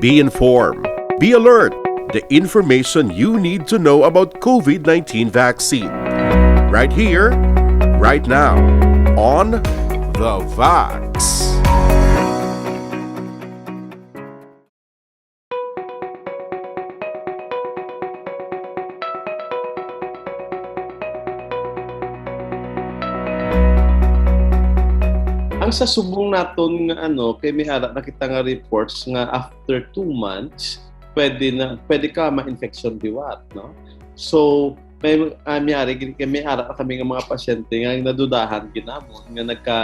Be informed. Be alert. The information you need to know about COVID-19 vaccine. Right here, right now, on The Vax. Ang sa subong naton nga kay may ara nakita nga reports nga after 2 months pwede ka ma-infection diwat, no? So may may ara kami nga mga pasyente nga nadudahan ginamon nga nagka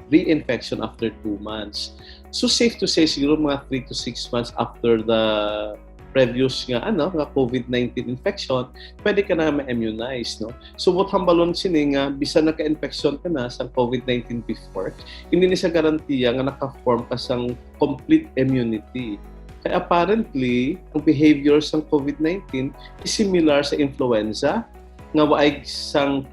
reinfection after 2 months. So safe to say siguro mga 3 to 6 months after the previous nga COVID-19 infection, pwede ka na ma-immunize, no? So what hambalon sini nga bisan naka-infection ka na sa COVID-19 before, hindi ni sa garantiya nga naka-form ka sang complete immunity. Kaya apparently, ang behavior sa COVID-19 is similar sa influenza nga waay sang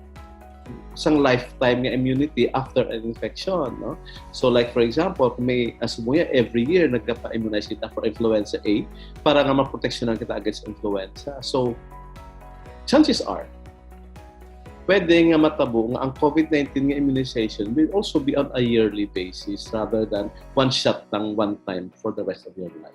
lifetime nga immunity after an infection, no? So like for example, kung may asumuya every year nagpa-immunize kita for influenza A para nga maproteksyonan kita against influenza. So chances are pwede nga matabo nga ang COVID-19 nga immunization will also be on a yearly basis rather than one shot lang one time for the rest of your life.